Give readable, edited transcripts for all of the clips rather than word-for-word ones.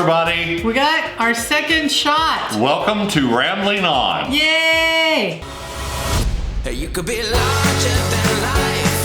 everybody. We got our second shot. Welcome to Rambling On. Yay! You could be larger than life,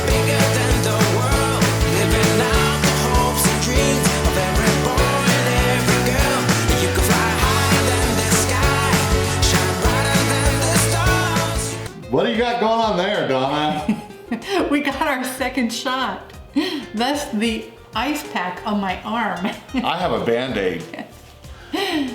bigger than the world, living out the hopes and dreams of every boy and every girl. You could fly higher than the sky, shine brighter than the stars. What do you got going on there, Donna? We got our second shot. That's the ice pack on my arm. I have a Band-Aid.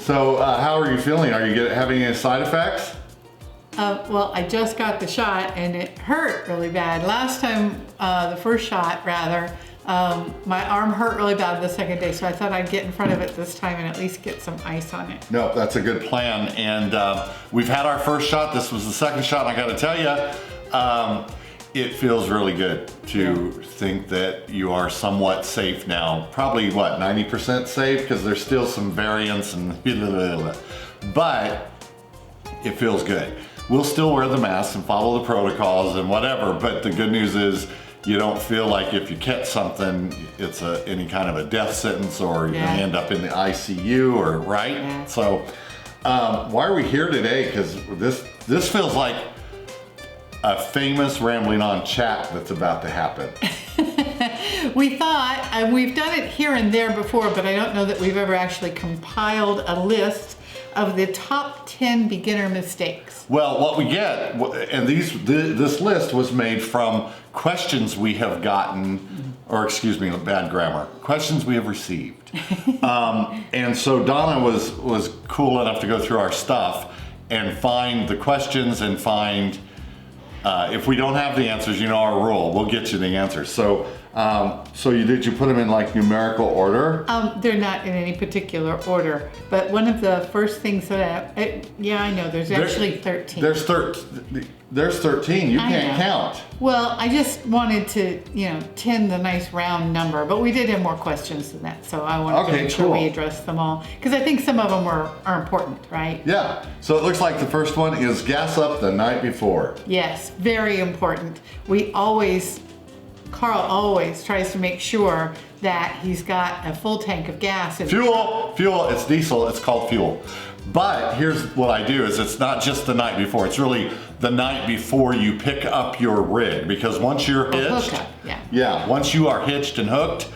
So how are you feeling? Are you having any side effects? Well, I just got the shot and it hurt really bad. Last time, the first shot rather, my arm hurt really bad the second day, so I thought I'd get in front of it this time and at least get some ice on it. No, that's a good plan. And we've had our first shot. This was the second shot. And I got to tell you, it feels really good to think that you are somewhat safe now. Probably what, 90% safe? Because there's still some variants and but it feels good. We'll still wear the masks and follow the protocols and whatever, but the good news is you don't feel like if you catch something, it's any kind of a death sentence or you're gonna end up in the ICU or right? Yeah. So why are we here today? Because this feels like a famous Rambling On chat that's about to happen. We thought, and we've done it here and there before, but I don't know that we've ever actually compiled a list of the top 10 beginner mistakes. Well, what we get, and this list was made from questions we have gotten, or excuse me, bad grammar, questions we have received. And so Donna was cool enough to go through our stuff and find the questions and find, if we don't have the answers, you know our rule, we'll get you the answers. So did you put them in like numerical order? They're not in any particular order, but one of the first things that I know, there's actually 13. There's 13, you can't count. Well, I just wanted to, 10 the nice round number, but we did have more questions than that, so I wanted to make sure we addressed them all, because I think some of them are important, right? Yeah, so it looks like the first one is gas up the night before. Yes, very important. Carl always tries to make sure that he's got a full tank of gas. Fuel, it's diesel, it's called fuel. But here's what I do is it's not just the night before, it's really the night before you pick up your rig, because once you're hitched, once you are hitched and hooked,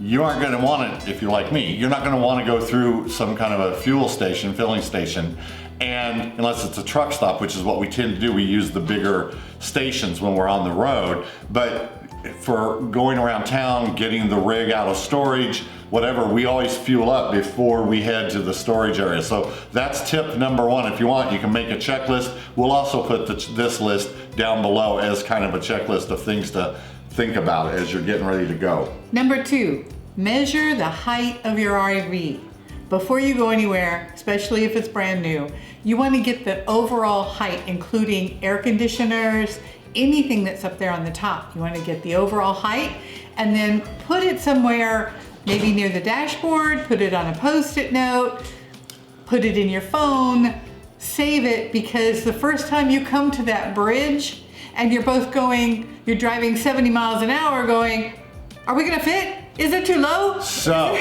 you aren't gonna want to, if you're like me, you're not gonna want to go through some kind of a fuel station, filling station, and unless it's a truck stop, which is what we tend to do, we use the bigger stations when we're on the road. But for going around town, getting the rig out of storage, whatever, we always fuel up before we head to the storage area. So that's tip number one. If you want, you can make a checklist. We'll also put this list down below as kind of a checklist of things to think about as you're getting ready to go. Number 2, measure the height of your RV. Before you go anywhere, especially if it's brand new, you want to get the overall height, including air conditioners, anything that's up there on the top. You want to get the overall height and then put it somewhere, maybe near the dashboard, put it on a Post-it note, put it in your phone, save it, because the first time you come to that bridge and you're driving 70 miles an hour going, are we gonna fit? Is it too low? So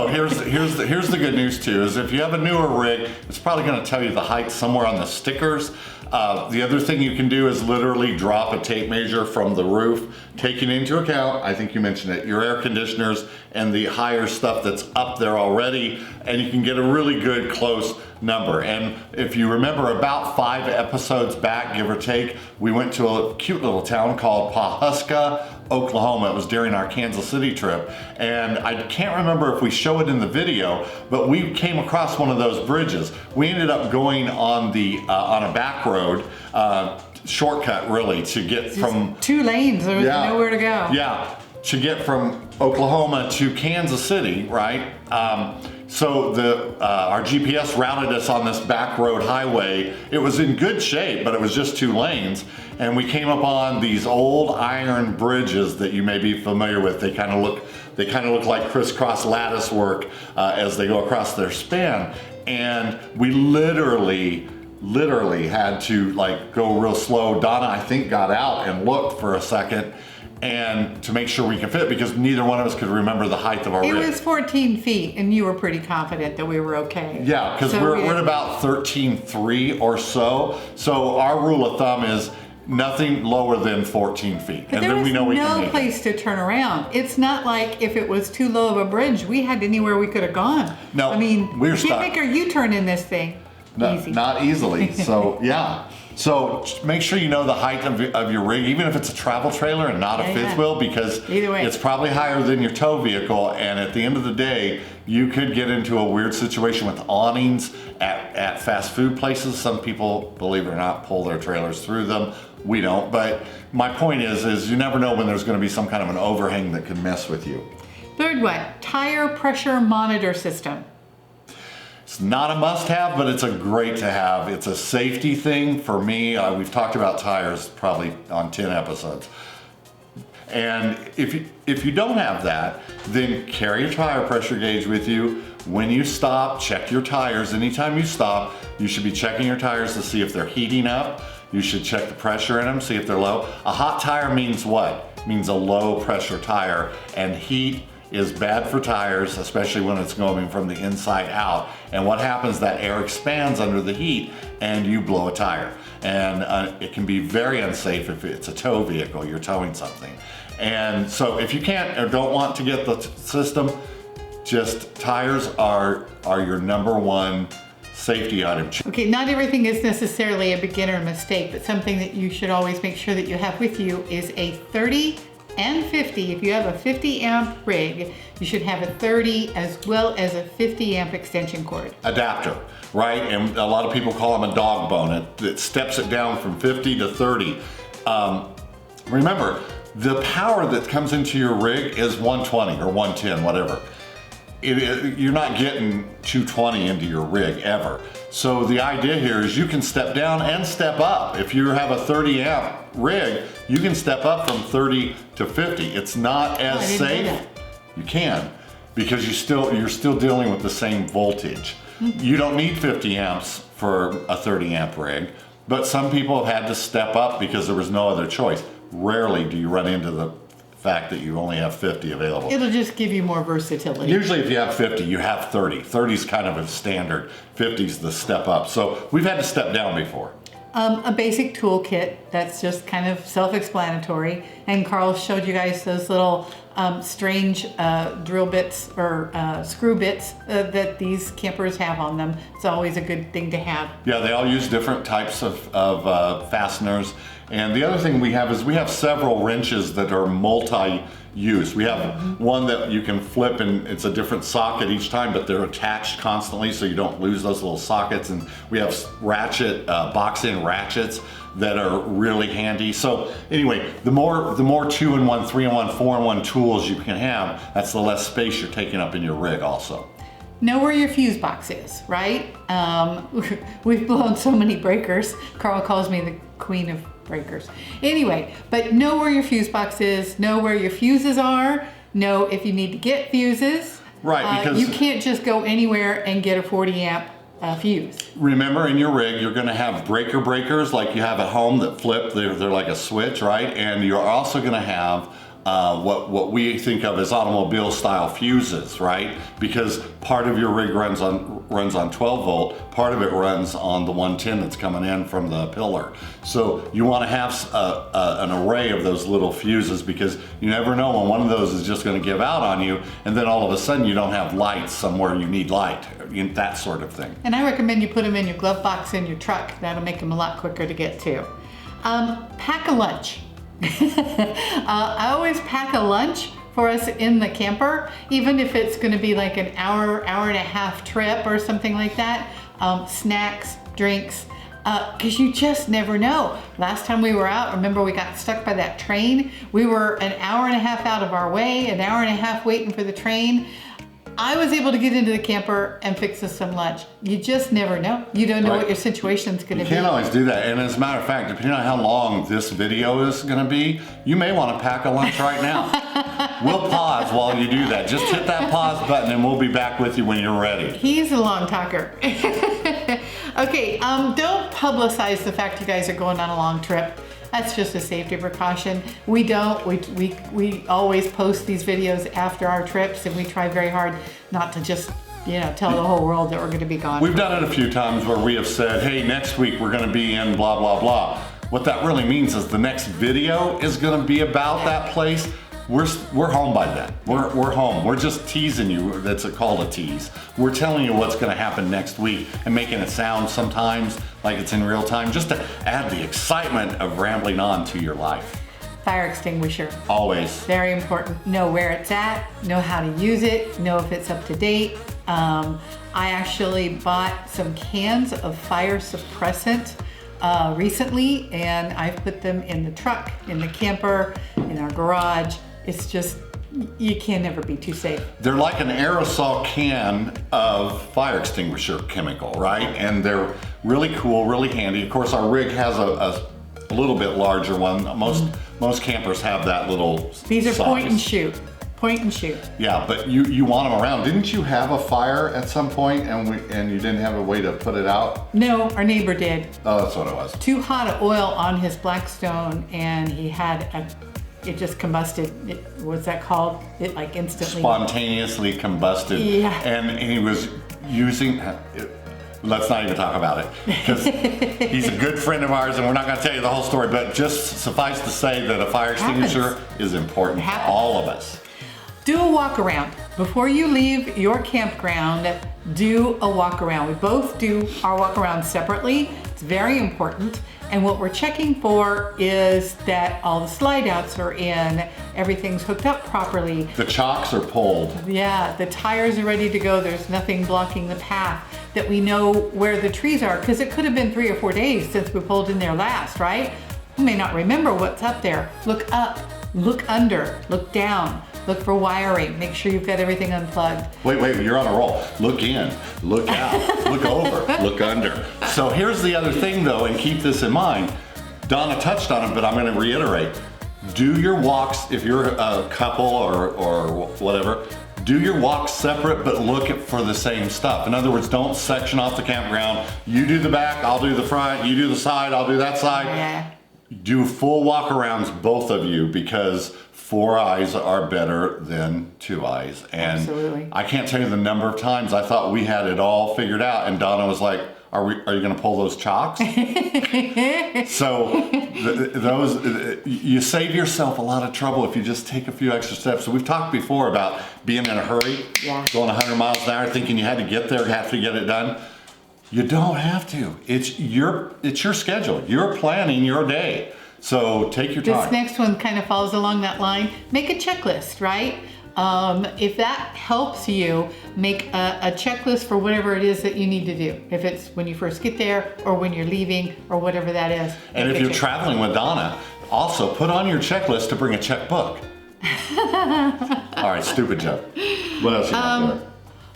here's the good news too, is if you have a newer rig, it's probably gonna tell you the height somewhere on the stickers. The other thing you can do is literally drop a tape measure from the roof, taking into account, I think you mentioned it, your air conditioners and the higher stuff that's up there already, and you can get a really good close number. And if you remember, about 5 episodes back, give or take, we went to a cute little town called Pawhuska, Oklahoma. It was during our Kansas City trip, and I can't remember if we show it in the video, but we came across one of those bridges. We ended up going on a back road, shortcut really, to get from 2 lanes. There was nowhere to go. Yeah, to get from Oklahoma to Kansas City, right? So our GPS routed us on this back road highway. It was in good shape, but it was just 2 lanes. And we came up on these old iron bridges that you may be familiar with. They kind of look like crisscross lattice work as they go across their span. And we literally had to like go real slow. Donna, I think, got out and looked for a second, and to make sure we can fit, because neither one of us could remember the height of our It rig. was 14 feet, and you were pretty confident that we were okay. Yeah, because So we're at about 13.3 or so. So our rule of thumb is nothing lower than 14 feet. But And there then was we know we can no make it. place to turn around. It's not like if it was too low of a bridge, we had anywhere we could have gone. No, I mean, we were you stuck. can't make a U-turn in this thing. No, Easy. not easily. So yeah. So just make sure you know the height of your rig, even if it's a travel trailer and not a Yeah, fifth yeah. wheel, because Either way. it's probably higher than your tow vehicle. And at the end of the day, you could get into a weird situation with awnings at fast food places. Some people, believe it or not, pull their trailers through them. We don't. But my point is you never know when there's going to be some kind of an overhang that can mess with you. Third one, tire pressure monitor system. It's not a must-have, but it's a great to have. It's a safety thing for me. We've talked about tires probably on 10 episodes. And if you don't have that, then carry your tire pressure gauge with you. When you stop, check your tires. Anytime you stop, you should be checking your tires to see if they're heating up. You should check the pressure in them, see if they're low. A hot tire means what? It means a low pressure tire, and heat is bad for tires, especially when it's going from the inside out. And what happens, that air expands under the heat and you blow a tire. And it can be very unsafe if it's a tow vehicle, you're towing something. And so if you can't or don't want to get the system, just tires are your number one safety item. Okay, not everything is necessarily a beginner mistake, but something that you should always make sure that you have with you is a 30 and 50. If you have a 50 amp rig, you should have a 30 as well as a 50 amp extension cord. Adapter, right? And a lot of people call them a dog bone. It steps it down from 50 to 30. Remember, the power that comes into your rig is 120 or 110, whatever. You're not getting 220 into your rig ever. So the idea here is you can step down and step up. If you have a 30 amp rig, you can step up from 30 to 50. It's not as I didn't know safe. that. You can, because you're still dealing with the same voltage. You don't need 50 amps for a 30 amp rig, but some people have had to step up because there was no other choice. Rarely do you run into the fact that you only have 50 available. It'll just give you more versatility. Usually if you have 50, you have 30. 30 is kind of a standard. 50 is the step up. So we've had to step down before. A basic toolkit that's just kind of self-explanatory. And Carl showed you guys those little strange drill bits or screw bits that these campers have on them. It's always a good thing to have. Yeah, they all use different types of fasteners. And the other thing we have is we have several wrenches that are multi-use. We have one that you can flip and it's a different socket each time, but they're attached constantly so you don't lose those little sockets. And we have ratchet, box-in ratchets that are really handy. So anyway, the more 2-in-1, 3-in-1, 4-in-1 tools you can have, that's the less space you're taking up in your rig also. Know where your fuse box is, right? We've blown so many breakers. Carl calls me the queen of breakers. Anyway, but know where your fuse box is, know where your fuses are, know if you need to get fuses. Right, because you can't just go anywhere and get a 40 amp fuse. remember, in your rig, you're going to have breakers like you have at home that flip. They're like a switch, right? And you're also going to have what we think of as automobile style fuses, right? Because part of your rig runs on 12 volt, part of it runs on the 110 that's coming in from the pillar. So you want to have an array of those little fuses, because you never know when one of those is just going to give out on you, and then all of a sudden you don't have lights somewhere you need light, that sort of thing. And I recommend you put them in your glove box in your truck. That'll make them a lot quicker to get to. Pack a lunch. I always pack a lunch for us in the camper, even if it's going to be like an hour and a half trip or something like that. Snacks, drinks, because you just never know. Last time we were out, remember we got stuck by that train? We were an hour and a half out of our way, an hour and a half waiting for the train. I was able to get into the camper and fix us some lunch. You just never know. You don't know Right. what your situation's going to You be. can't always do that. And as a matter of fact, depending on how long this video is going to be, you may want to pack a lunch right now. We'll pause while you do that. Just hit that pause button and we'll be back with you when you're ready. He's a long talker. Okay, don't publicize the fact you guys are going on a long trip. That's just a safety precaution. We don't. We always post these videos after our trips, and we try very hard not to just, you know, tell the whole world that we're going to be gone. We've done it a few times where we have said, hey, next week we're going to be in blah, blah, blah. What that really means is the next video is going to be about that place. We're home by then. We're home. We're just teasing you. That's called a tease. We're telling you what's going to happen next week and making it sound sometimes like it's in real time, just to add the excitement of rambling on to your life. Fire extinguisher. Always. Very important. Know where it's at, know how to use it, know if it's up to date. I actually bought some cans of fire suppressant recently, and I've put them in the truck, in the camper, in our garage. It's just, you can never be too safe. They're like an aerosol can of fire extinguisher chemical, right? And they're really cool, really handy. Of course, our rig has a little bit larger one. Most campers have that little These are size. point and shoot. Point and shoot. Yeah, but you want them around. Didn't you have a fire at some point and you didn't have a way to put it out? No, our neighbor did. Oh, that's what it was. Too hot of oil on his Blackstone, and he had it just combusted. What's that called? It like instantly. Spontaneously combusted. Yeah. And he was using, let's not even talk about it, because he's a good friend of ours and we're not going to tell you the whole story, but just suffice to say that a fire extinguisher is important for all of us. Do a walk around. Before you leave your campground, do a walk around. We both do our walk around separately. It's very important. And what we're checking for is that all the slide outs are in, everything's hooked up properly. The chocks are pulled. Yeah, the tires are ready to go. There's nothing blocking the path, that we know where the trees are, because it could have been 3 or 4 days since we pulled in there last, right? You may not remember what's up there. Look up, look under, look down. Look for wiring. Make sure you've got everything unplugged. Wait, you're on a roll. Look in, look out, look over, look under. So here's the other thing though, and keep this in mind. Donna touched on it, but I'm going to reiterate. Do your walks, if you're a couple or whatever, do your walks separate, but look for the same stuff. In other words, don't section off the campground. You do the back, I'll do the front. You do the side, I'll do that side. Yeah. Do full walk arounds, both of you, because 4 eyes are better than 2 eyes. And absolutely. I can't tell you the number of times I thought we had it all figured out, and Donna was like, are you going to pull those chocks? So you save yourself a lot of trouble if you just take a few extra steps. So we've talked before about being in a hurry, going 100 miles an hour, thinking you had to get there, have to get it done. You don't have to. It's your schedule. You're planning your day. So take your time. This next one kind of falls along that line. Make a checklist, right? If that helps you, make a checklist for whatever it is that you need to do. If it's when you first get there or when you're leaving or whatever that is. And if you're traveling with Donna, also put on your checklist to bring a checkbook. All right, stupid joke. What else you got there?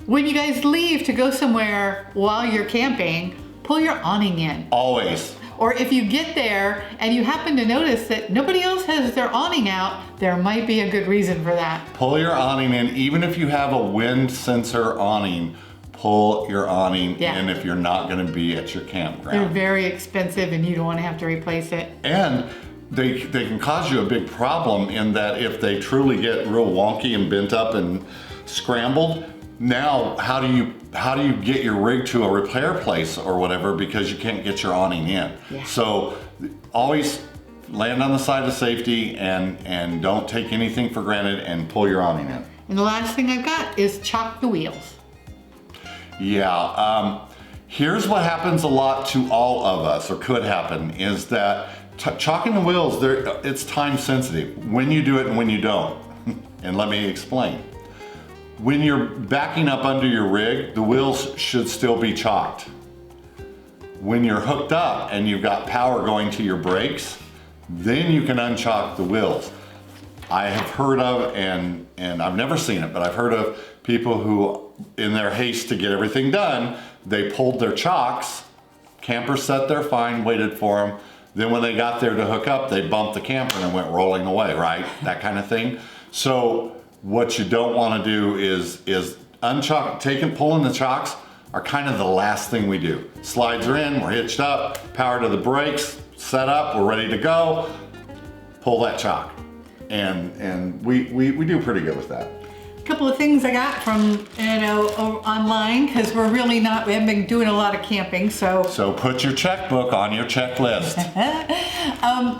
When you guys leave to go somewhere while you're camping, pull your awning in. Always. Or if you get there and you happen to notice that nobody else has their awning out, there might be a good reason for that. Pull your awning in. Even if you have a wind sensor awning, pull your awning in if you're not going to be at your campground. They're very expensive and you don't want to have to replace it. And they can cause you a big problem in that if they truly get real wonky and bent up and scrambled, now how do you get your rig to a repair place or whatever because you can't get your awning in? Yeah. So always land on the side of safety and don't take anything for granted and pull your awning in. And the last thing I've got is chalk the wheels. Yeah, here's what happens a lot to all of us, or could happen, is that chalking the wheels, it's time sensitive, when you do it and when you don't. And let me explain. When you're backing up under your rig, the wheels should still be chalked. When you're hooked up and you've got power going to your brakes, then you can unchalk the wheels. I have heard of, and I've never seen it, but I've heard of people who, in their haste to get everything done, they pulled their chocks, campers sat there fine, waited for them, then when they got there to hook up, they bumped the camper and it went rolling away, right? That kind of thing. So what you don't want to do is unchock, pulling the chocks, are kind of the last thing we do. Slides are in, we're hitched up, power to the brakes, set up, we're ready to go, pull that chock. And we do pretty good with that. Couple of things I got from online, because we haven't been doing a lot of camping, so put your checkbook on your checklist.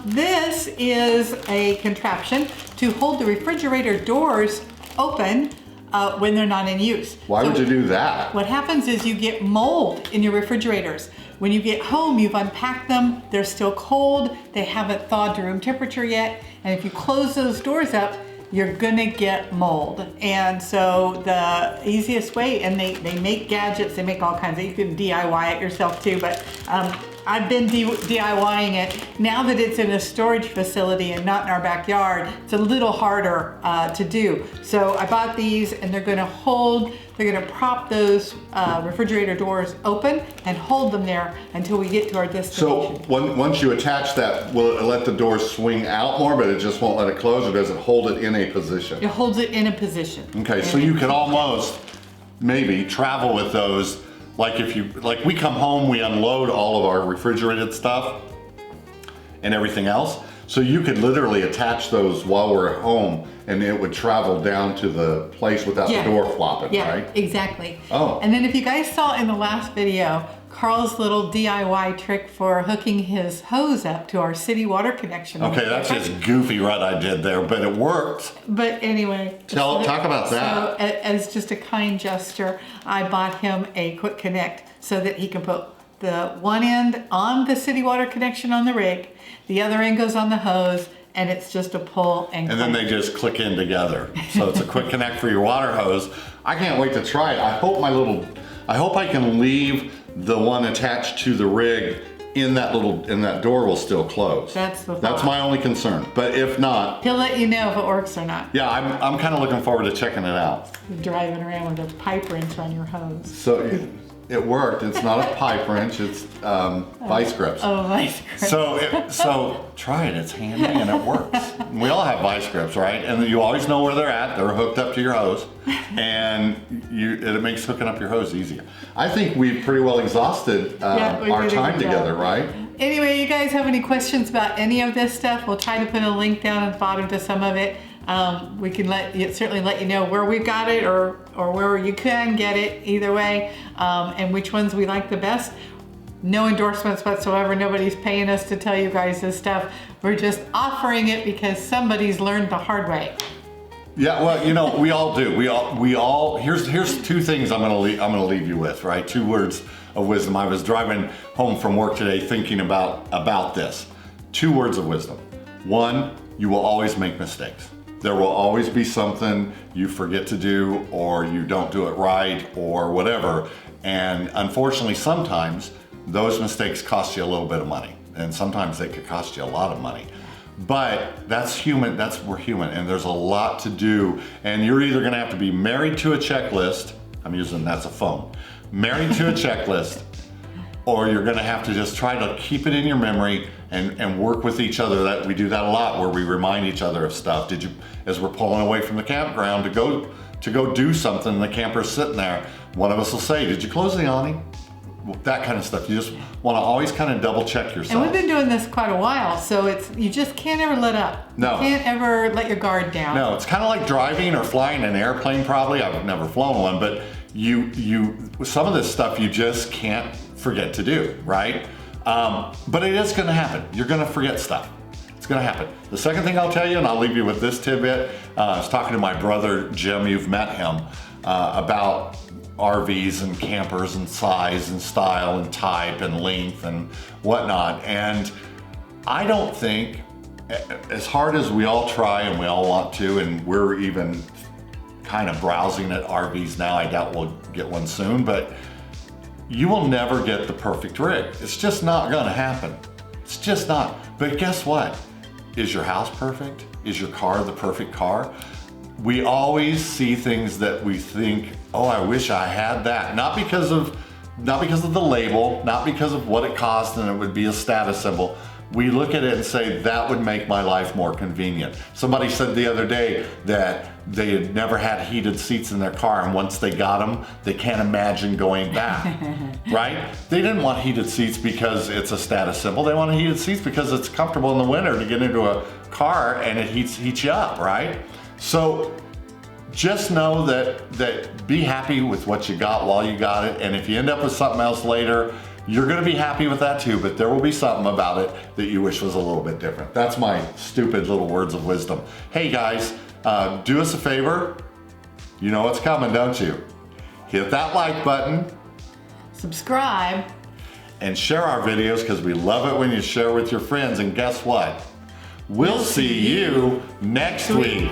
This is a contraption to hold the refrigerator doors open when they're not in use. Why would you do that? What happens is you get mold in your refrigerators. When you get home, you've unpacked them, they're still cold, they haven't thawed to room temperature yet, and if you close those doors up, you're gonna get mold. And so the easiest way, and they make gadgets, they make all kinds of, you can DIY it yourself too, but I've been DIYing it. Now that it's in a storage facility and not in our backyard, it's a little harder to do. So I bought these, and they're gonna prop those refrigerator doors open and hold them there until we get to our destination. So once you attach that, will it let the door swing out more, but it just won't let it close, or does it hold it in a position? It holds it in a position. Okay, so you could almost maybe travel with those. Like we come home, we unload all of our refrigerated stuff and everything else. So you could literally attach those while we're at home, and it would travel down to the place without the door flopping, right? Yeah, exactly. Oh. And then if you guys saw in the last video, Carl's little DIY trick for hooking his hose up to our city water connection. Okay, that's just goofy what I did there, but it worked. But anyway. Talk about that. So as just a kind gesture, I bought him a quick connect so that he can put the one end on the city water connection on the rig, the other end goes on the hose, and it's just a pull and then they just click in together. So it's a quick connect for your water hose. I can't wait to try it. I hope I can leave the one attached to the rig in that door will still close. That's my only concern. But if not, he'll let you know if it works or not. Yeah, I'm kind of looking forward to checking it out. You're driving around with a pipe wrench on your hose. So it worked. It's not a pipe wrench. It's vice grips. Oh, vice grips. So try it. It's handy and it works. We all have vice grips, right? And you always know where they're at. They're hooked up to your hose, and it makes hooking up your hose easier. I think we've pretty well exhausted our time together, right? Anyway, you guys have any questions about any of this stuff? We'll try to put a link down at the bottom to some of it. We can certainly let you know where we've got it or where you can get it either way, and which ones we like the best. No endorsements whatsoever. Nobody's paying us to tell you guys this stuff. We're just offering it because somebody's learned the hard way. Yeah, well, we all do. We all. Here's two things I'm gonna leave you with, right? 2 words of wisdom. I was driving home from work today thinking about this. 2 words of wisdom. 1, you will always make mistakes. There will always be something you forget to do, or you don't do it right, or whatever. And unfortunately, sometimes those mistakes cost you a little bit of money, and sometimes they could cost you a lot of money. But that's human. We're human, and there's a lot to do. And you're either going to have to be married to a checklist. That's a phone. Married to a checklist, or you're going to have to just try to keep it in your memory and work with each other. That we do that a lot, where we remind each other of stuff. As we're pulling away from the campground to go do something, and the camper's sitting there, one of us will say, "Did you close the awning?" That kind of stuff. You just want to always kind of double check yourself. And we've been doing this quite a while, so you just can't ever let up. No. You can't ever let your guard down. No, it's kind of like driving or flying an airplane. Probably I've never flown one, but some of this stuff you just can't forget to do, right? But it is going to happen. You're going to forget stuff. It's going to happen. The second thing I'll tell you, and I'll leave you with this tidbit. I was talking to my brother Jim. You've met him about RVs and campers and size and style and type and length and whatnot. And I don't think, as hard as we all try and we all want to, and we're even kind of browsing at RVs now, I doubt we'll get one soon, but you will never get the perfect rig. It's just not gonna happen. It's just not. But guess what? Is your house perfect? Is your car the perfect car? We always see things that we think, oh, I wish I had that. Not because of the label, not because of what it cost and it would be a status symbol, we look at it and say, that would make my life more convenient. Somebody said the other day that they had never had heated seats in their car, and once they got them, they can't imagine going back, right? They didn't want heated seats because it's a status symbol. They wanted heated seats because it's comfortable in the winter to get into a car and it heats you up, right? So just know that be happy with what you got while you got it, and if you end up with something else later, you're gonna be happy with that too, but there will be something about it that you wish was a little bit different. That's my stupid little words of wisdom. Hey guys, do us a favor. You know what's coming, don't you? Hit that like button. Subscribe. And share our videos, because we love it when you share with your friends. And guess what? We'll see you next week.